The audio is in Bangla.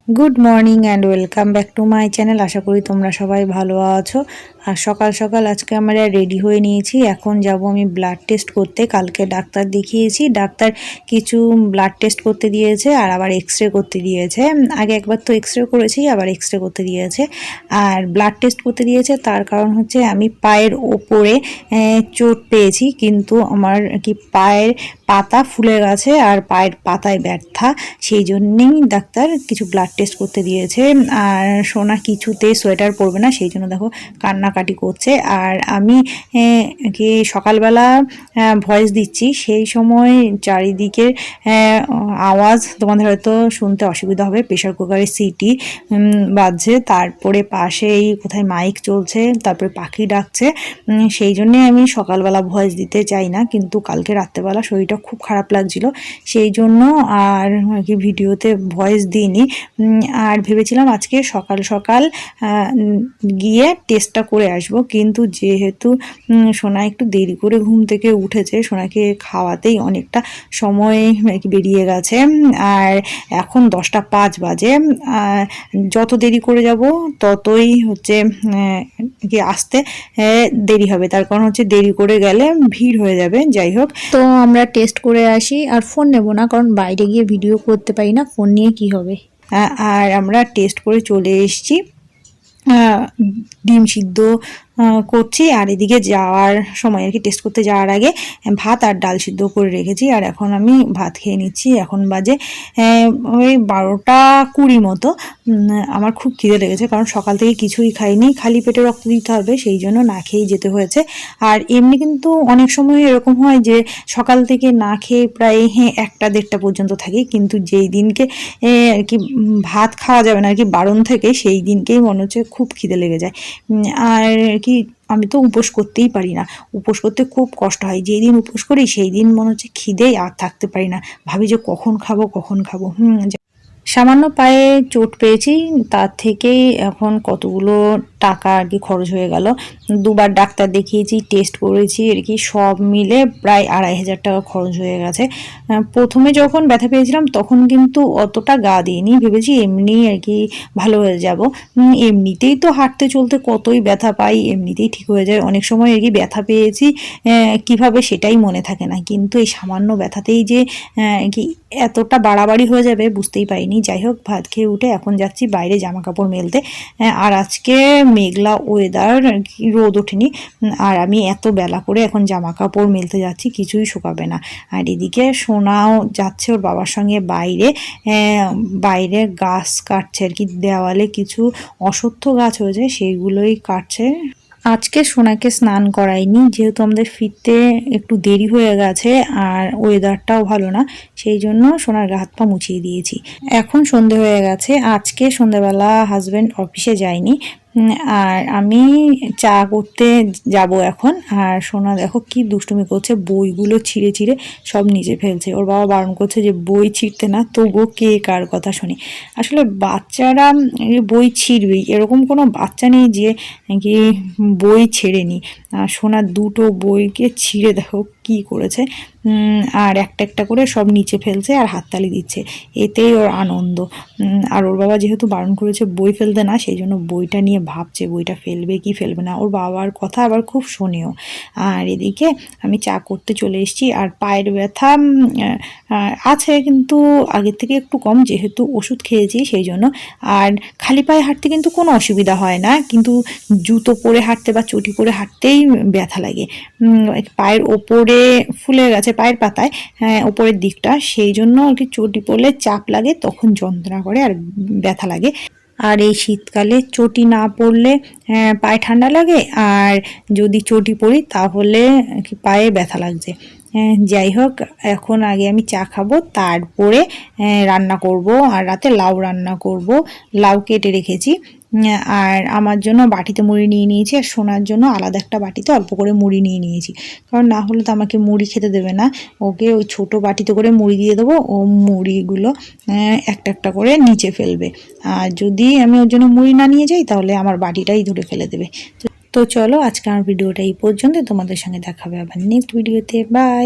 Good morning and welcome back to my channel. আশা করি তোমরা সবাই ভালো আছো। আর সকাল সকাল আজকে আমরা রেডি হয়ে নিয়েছি। এখন যাব আমি ব্লাড টেস্ট করতে। কালকে ডাক্তার দেখিয়েছি, ডাক্তার কিছু ব্লাড টেস্ট করতে দিয়েছে আর আবার এক্সরে করতে দিয়েছে। আগে একবার তো এক্সরে করেছি, আবার এক্সরে করতে দিয়েছে আর ব্লাড টেস্ট করতে দিয়েছে। তার কারণ হচ্ছে আমি পায়ের ওপরে চোট পেয়েছি, কিন্তু আমার কি পায়ের পাতা ফুলে গেছে আর পায়ের পাতায় ব্যথা, সেই জন্যেই ডাক্তার কিছু ব্লাড টেস্ট করতে দিয়েছে। আর সোনা কিছুতে সোয়েটার পরবে না, সেই জন্য দেখো কান্নাকাটি করছে। আর আমি কি সকালবেলা ভয়েস দিচ্ছি, সেই সময় চারিদিকের আওয়াজ তোমাদের হয়তো শুনতে অসুবিধা হবে। প্রেশার কুকারের সিটি বাজছে, তারপরে পাশেই কোথায় মাইক চলছে, তারপরে পাখি ডাকছে। সেই জন্যে আমি সকালবেলা ভয়েস দিতে চাই না, কিন্তু কালকে রাত্রেবেলা শরীরটা খুব খারাপ লাগছিল, সেই জন্য আর কি ভিডিওতে ভয়েস দিইনি। আর ভেবেছিলাম আজকে সকাল সকাল গিয়ে টেস্টটা করে আসব, কিন্তু যেহেতু সোনা একটু দেরি করে ঘুম থেকে উঠেছে, সোনাকে খাওয়াতেই অনেকটা সময় বেরিয়ে গেছে। আর এখন 10:05 বাজে। যত দেরি করে যাব ততই হচ্ছে কি আসতে দেরি হবে। তার কারণ হচ্ছে দেরি করে গেলে ভিড় হয়ে যাবে। যাই হোক, তো আমরা টেস্ট করে আসি। আর ফোন নেব না, কারণ বাইরে গিয়ে ভিডিও করতে পারি না, ফোন নিয়ে কি হবে। আর আমরা টেস্ট করে চলে এসেছি। ডিম সিদ্ধ করছি, আর এদিকে যাওয়ার সময় আর কি টেস্ট করতে যাওয়ার আগে ভাত আর ডাল সিদ্ধ করে রেখেছি। আর এখন আমি ভাত খেয়ে নিচ্ছি। এখন বাজে ওই 12:20 মতো। আমার খুব খিদে লেগেছে, কারণ সকাল থেকে কিছুই খাইনি, খালি পেটে রক্ত দিতে হবে, সেই জন্য না খেয়েই যেতে হয়েছে। আর এমনি কিন্তু অনেক সময় এরকম হয় যে সকাল থেকে না খেয়ে প্রায় 1টা-1:30 পর্যন্ত থাকি, কিন্তু যেই দিনকে আর কি ভাত খাওয়া যাবে না আর কি বারণ থেকে, সেই দিনকেই মনে হচ্ছে খুব খিদে লেগে যায়। আর কি আমি তো উপোস করতেই পারি না, উপোস করতে খুব কষ্ট হয়। যেই দিন উপোস করি সেই দিন মনে হচ্ছে খিদেই আর থাকতে পারি না, ভাবি যে কখন খাবো কখন খাবো। সামান্য পায়ে চোট পেয়েছি, তার থেকেই এখন কতগুলো টাকা আর কি খরচ হয়ে গেল। দুবার ডাক্তার দেখিয়েছি, টেস্ট করেছি, আর কি সব মিলে প্রায় 2,500 টাকা খরচ হয়ে গেছে। প্রথমে যখন ব্যথা পেয়েছিলাম তখন কিন্তু অতটা গা দিইনি, ভেবেছি এমনি আর কি ভালো হয়ে যাব। এমনিতেই তো হাঁটতে চলতে কতই ব্যথা পাই, এমনিতেই ঠিক হয়ে যায়। অনেক সময় আর কি ব্যথা পেয়েছি কিভাবে সেটাই মনে থাকে না, কিন্তু এই সামান্য ব্যথাতেই যে কি এতটা বাড়াবাড়ি হয়ে যাবে বুঝতেই পারিনি। যাই হোক, ভাত খেয়ে উঠে এখন যাচ্ছি বাইরে জামা কাপড় মেলতে। আর আজকে মেঘলা ওয়েদার, রোদ ওঠেনি, আর আমি এত বেলা করে এখন জামা কাপড় মেলতে যাচ্ছি, কিছুই শুকাবে না। আর এদিকে সোনাও যাচ্ছে ওর বাবার সঙ্গে বাইরে, বাইরে গাছ কাটছে আর কি, দেওয়ালে কিছু অশ্বত্থ গাছ হয়েছে সেইগুলোই কাটছে। আজকে সোনাকে স্নান করাইনি, যেহেতু আমাদের ফিরতে একটু দেরি হয়ে গেছে আর ওয়েদারটাও ভালো না, সেই জন্য সোনার গা হাত পা মুছিয়ে দিয়েছি। এখন সন্ধে হয়ে গেছে। আজকে সন্ধ্যেবেলা হাজব্যান্ড অফিসে যায়নি, আর আমি চা করতে যাব এখন। আর সোনা দেখো কি দুষ্টুমি করছে, বইগুলো ছিঁড়ে ছিঁড়ে সব নিচে ফেলছে। ওর বাবা বারণ করছে যে বই ছিঁড়তে না, তবুও কে কার কথা শুনি। আসলে বাচ্চারা বই ছিঁড়বেই, এরকম কোনো বাচ্চা নেই যে কি বই ছেড়েনি। সোনার দুটো বইকে ছিঁড়ে দেখো কি করেছে। আর একটা একটা করে সব নিচে ফেলছে আর হাততালি দিচ্ছে, এতেই ওর আনন্দ। আর ওর বাবা যেহেতু বারণ করেছে বই ফেলতে না, সেই জন্য বইটা নিয়ে ভাবছে বইটা ফেলবে কি ফেলবে না। ওর বাবার কথা আবার খুব শোনেও। আর এদিকে আমি চা করতে চলে এসেছি। আর পায়ের ব্যথা আছে, কিন্তু আগের থেকে একটু কম, যেহেতু ওষুধ খেয়েছি সেই জন্য। আর খালি পায়ে হাঁটতে কিন্তু কোনো অসুবিধা হয় না, কিন্তু জুতো পরে হাঁটতে বা চটি পরে হাঁটতেই ব্যথা লাগে। পায়ের ওপরে ফুলে গেছে, পায়ের পাতায় ওপরের দিকটা, সেই জন্য আর কি চটি পরলে চাপ লাগে, তখন যন্ত্রণা করে আর ব্যথা লাগে। আর এই শীতকালে চটি না পরলে পায়ে ঠান্ডা লাগে, আর যদি চটি পরি তাহলে কি পায়ে ব্যথা লাগছে। যাই হোক, এখন আগে আমি চা খাবো, তারপরে রান্না করব। আর রাতে লাউ রান্না করব, লাউ কেটে রেখেছি। আর আমার জন্য বাটিতে মুড়ি নিয়ে নিয়েছি, আর সোনার জন্য আলাদা একটা বাটিতে অল্প করে মুড়ি নিয়ে নিয়েছি, কারণ না হলে তো আমাকে মুড়ি খেতে দেবে না। ওকে ওই ছোটো বাটিতে করে মুড়ি দিয়ে দেবো, ও মুড়িগুলো একটা একটা করে নিচে ফেলবে। আর যদি আমি ওর জন্য মুড়ি না নিয়ে যাই তাহলে আমার বাটিটাই ধরে ফেলে দেবে। তো চলো, আজকে আমার ভিডিওটা এই পর্যন্ত। তোমাদের সঙ্গে দেখা হবে আবার নেক্সট ভিডিওতে। বাই।